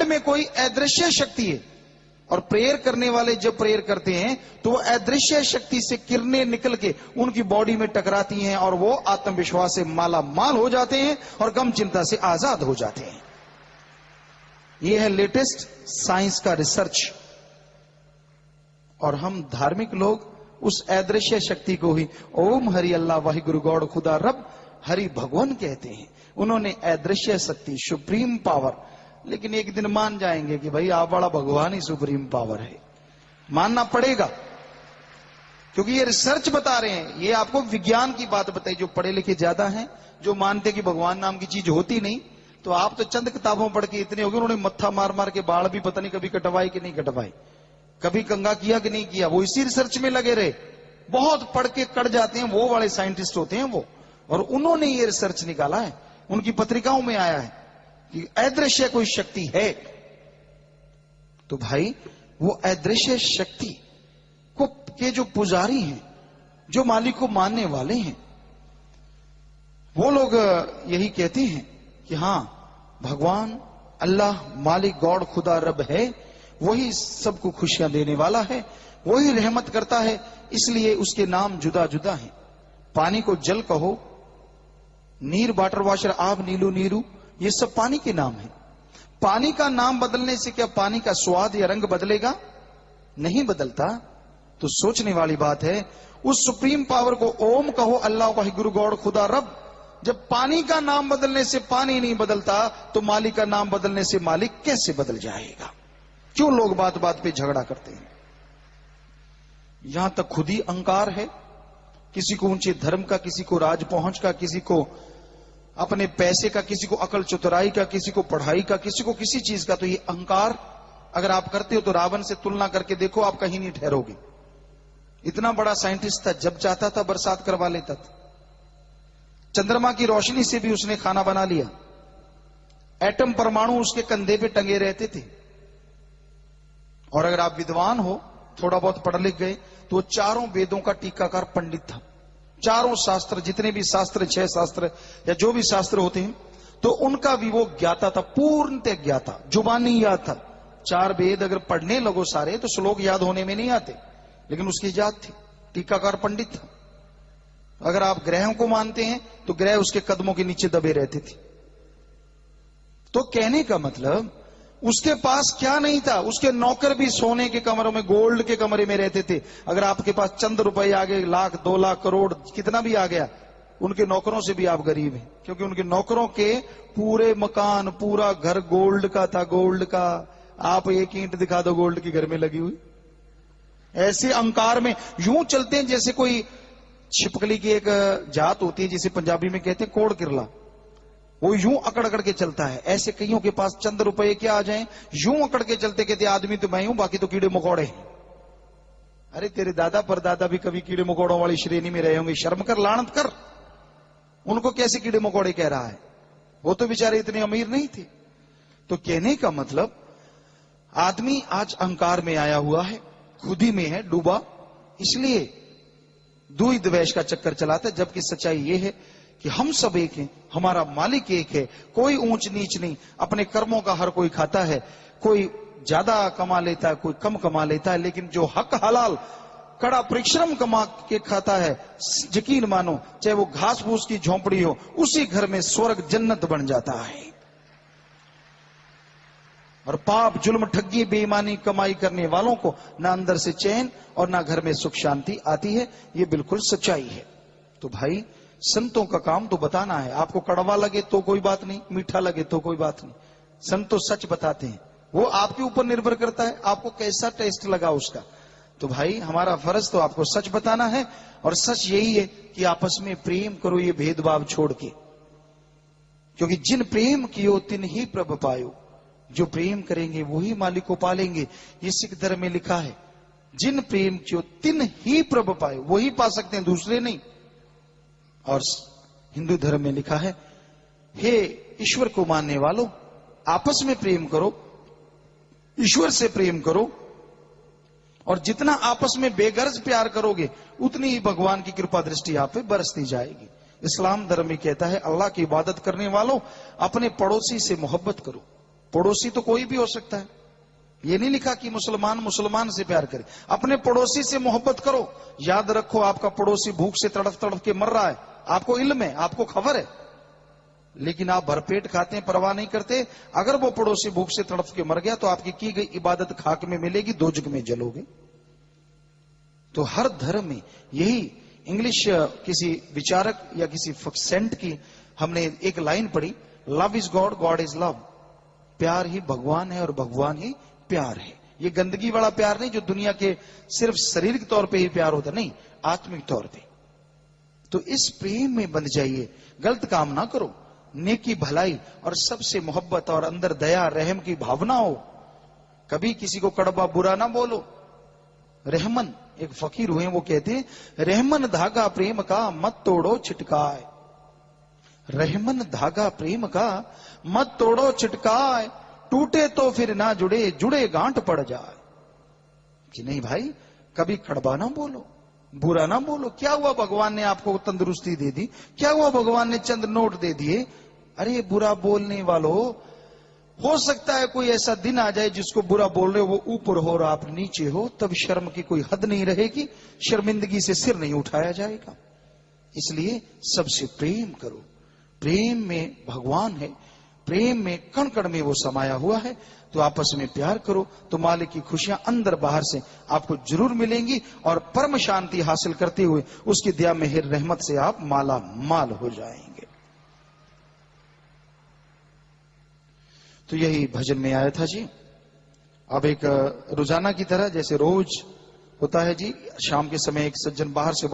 में कोई अदृश्य शक्ति है, और प्रेयर करने वाले जब प्रेयर करते हैं तो वो अदृश्य शक्ति से किरणें निकल के उनकी बॉडी में टकराती हैं और वो आत्मविश्वास से माला माल हो जाते हैं और गम चिंता से आजाद हो जाते हैं। ये है लेटेस्ट साइंस का रिसर्च। और हम धार्मिक लोग उस अदृश्य शक्ति को ही ओम हरि अल्लाह वाहिगुरु गॉड खुदा रब हरि भगवान कहते हैं। उन्होंने अदृश्य शक्ति, सुप्रीम पावर, लेकिन एक दिन मान जाएंगे कि भाई आप बड़ा भगवान ही सुप्रीम पावर है, मानना पड़ेगा, क्योंकि ये रिसर्च बता रहे हैं। ये आपको विज्ञान की बात बताई। जो पढ़े लिखे ज्यादा हैं, जो मानते कि भगवान नाम की चीज होती नहीं, तो आप तो चंद किताबों पढ़ के इतने हो गए। उन्होंने मत्था मार मार के बाल भी पता नहीं कभी कटवाए कि नहीं कटवाए, कभी कंगा किया कि नहीं किया, वो इसी रिसर्च में लगे रहे। बहुत पढ़ के कट जाते हैं, वो वाले साइंटिस्ट होते हैं वो। और उन्होंने ये रिसर्च निकाला है, उनकी पत्रिकाओं में आया है कि अदृश्य कोई शक्ति है। तो भाई वो अदृश्य शक्ति को के जो पुजारी हैं, जो मालिक को मानने वाले हैं, वो लोग यही कहते हैं कि हां, भगवान अल्लाह मालिक गॉड खुदा रब है, वही सबको खुशियां देने वाला है, वही रहमत करता है, इसलिए उसके नाम जुदा जुदा हैं। पानी को जल कहो, नीर वाटर वाशर आब नीलू नीरू, ये सब पानी के नाम है। पानी का नाम बदलने से क्या पानी का स्वाद या रंग बदलेगा? नहीं बदलता। तो सोचने वाली बात है। उस सुप्रीम पावर को ओम कहो, अल्लाह वाहिगुरु गॉड खुदा रब। जब पानी का नाम बदलने से पानी नहीं बदलता, तो मालिक का नाम बदलने से मालिक कैसे बदल जाएगा? क्यों लोग बात बात पे झगड़ा करते हैं? यहां तक खुद ही अहंकार है, किसी को ऊंचे धर्म का, किसी को राज पहुंच का, किसी को अपने पैसे का, किसी को अकल चतुराई का, किसी को पढ़ाई का, किसी को किसी चीज का। तो ये अहंकार अगर आप करते हो तो रावण से तुलना करके देखो, आप कहीं नहीं ठहरोगे। इतना बड़ा साइंटिस्ट था, जब चाहता था बरसात करवा लेता था। चंद्रमा की रोशनी से भी उसने खाना बना लिया। एटम परमाणु उसके कंधे पे टंगे रहते थे। और अगर आप विद्वान हो, थोड़ा बहुत पढ़ लिख गए, तो वो चारों वेदों का टीकाकार पंडित था। चारों शास्त्र, जितने भी शास्त्र, 6 शास्त्र या जो भी शास्त्र होते हैं, तो उनका भी वो ज्ञाता था, पूर्णतः ज्ञाता, जुबानी याद था। 4 वेद अगर पढ़ने लगो सारे, तो श्लोक याद होने में नहीं आते, लेकिन उसकी याद थी। टीकाकार पंडित था। अगर आप ग्रहों को मानते हैं, तो ग्रह उसके कदमों के नीचे दबे रहते थे। तो कहने का मतलब, उसके पास क्या नहीं था? उसके नौकर भी सोने के कमरों में, गोल्ड के कमरे में रहते थे। अगर आपके पास चंद रुपए आ गए, लाख, 2 लाख, करोड़, कितना भी आ गया, उनके नौकरों से भी आप गरीब हैं, क्योंकि उनके नौकरों के पूरे मकान, पूरा घर गोल्ड का था, गोल्ड का। आप एक ईंट दिखा दो गोल्ड की घर में लगी हुई। ऐसे अहंकार में यूं चलते हैं जैसे कोई छिपकली की एक जात होती है, जिसे पंजाबी में कहते हैं कोड़ किरला। वो यूं अकड़ अकड़ के चलता है। ऐसे कईयों के पास चंद रुपए क्या आ जाएं, यूं अकड़ के चलते, कहते आदमी तो मैं हूं, बाकी तो कीड़े मकोड़े हैं। अरे तेरे दादा परदादा भी कभी कीड़े मकोड़ों वाली श्रेणी में रहे होंगे, शर्म कर, लानत कर। उनको कैसे कीड़े मकोड़े कह रहा है? वो तो बेचारे इतने अमीर नहीं थे। तो कहने का मतलब, आदमी आज अहंकार में आया हुआ है, खुद ही में है डूबा, इसलिए द्वैत द्वेष का चक्कर चलाता है। जबकि सच्चाई यह है कि हम सब एक हैं, हमारा मालिक एक है, कोई ऊंच नीच नहीं। अपने कर्मों का हर कोई खाता है, कोई ज्यादा कमा लेता है, कोई कम कमा लेता है, लेकिन जो हक हलाल कड़ा परिश्रम कमा के खाता है, यकीन मानो, चाहे वो घास फूस की झोंपड़ी हो, उसी घर में स्वर्ग जन्नत बन जाता है। और पाप, जुल्म, ठगी, बेईमानी कमाई करने वालों को ना अंदर से चैन और ना घर में सुख शांति आती है। ये बिल्कुल सच्चाई है। तो भाई, संतों का काम तो बताना है। आपको कड़वा लगे तो कोई बात नहीं, मीठा लगे तो कोई बात नहीं। संत तो सच बताते हैं। वो आपके ऊपर निर्भर करता है, आपको कैसा टेस्ट लगा उसका। तो भाई, हमारा फर्ज तो आपको सच बताना है। और सच यही है कि आपस में प्रेम करो, ये भेदभाव छोड़ के। क्योंकि जिन प्रेम कियो तिन ही प्रभ पायो। जो प्रेम करेंगे वही मालिक को पालेंगे। ये सिख धर्म में लिखा है, जिन प्रेम कियो तिन ही प्रभ पायो, वही पा सकते हैं, दूसरे नहीं। और हिंदू धर्म में लिखा है, हे ईश्वर को मानने वालों, आपस में प्रेम करो, ईश्वर से प्रेम करो। और जितना आपस में बेगर्ज प्यार करोगे, उतनी ही भगवान की कृपा दृष्टि आप पे बरसती जाएगी। इस्लाम धर्म में कहता है, अल्लाह की इबादत करने वालों, अपने पड़ोसी से मोहब्बत करो। पड़ोसी तो कोई भी हो सकता है, ये नहीं लिखा कि मुसलमान मुसलमान से प्यार करे। अपने पड़ोसी से मोहब्बत करो। याद रखो, आपका पड़ोसी भूख से तड़फ तड़फ के मर रहा है, आपको इल्म है, आपको खबर है, लेकिन आप भरपेट खाते हैं, परवाह नहीं करते। अगर वो पड़ोसी भूख से तड़फ के मर गया तो आपकी की गई इबादत खाक में मिलेगी, दोजख में जलोगे। तो हर धर्म में यही, इंग्लिश किसी विचारक या किसी सेंट की हमने एक लाइन पढ़ी, love is God, God is love. प्यार ही भगवान है और भगवान ही प्यार है। ये गंदगी वाला प्यार नहीं जो दुनिया के सिर्फ शारीरिक तौर पे ही प्यार होता, नहीं, आत्मिक तौर पे। तो इस प्रेम में बंध जाइए, गलत काम ना करो, नेकी भलाई और सबसे मोहब्बत और अंदर दया रहम की भावना हो। कभी किसी को कड़वा बुरा ना बोलो। रहमन एक फकीर हुए, वो कहते हैं, रहमन धागा प्रेम का मत तोड़ो छिटकाए। रहमन धागा प्रेम का मत तोड़ो छिटकाए, टूटे तो फिर ना जुड़े, जुड़े गांठ पड़ जाए। कि नहीं भाई, कभी कड़वा ना बोलो, बुरा ना बोलो। क्या हुआ भगवान ने आपको तंदुरुस्ती दे दी, क्या हुआ भगवान ने चंद नोट दे दिए। अरे बुरा बोलने वालों, हो सकता है कोई ऐसा दिन आ जाए जिसको बुरा बोल रहे हो वो ऊपर हो और आप नीचे हो, तब शर्म की कोई हद नहीं रहेगी, शर्मिंदगी से सिर नहीं उठाया जाएगा। इसलिए सबसे प्रेम करो। प्रेम में भगवान है, प्रेम में कण कण में वो समाया हुआ है। तो आपस में प्यार करो तो मालिक की खुशियां अंदर बाहर से आपको जरूर मिलेंगी और परम शांति हासिल करते हुए उसकी दया मेहर रहमत से आप माला माल हो जाएंगे। तो यही भजन में आया था जी। अब एक रोजाना की तरह जैसे रोज होता है जी, शाम के समय एक सज्जन बाहर से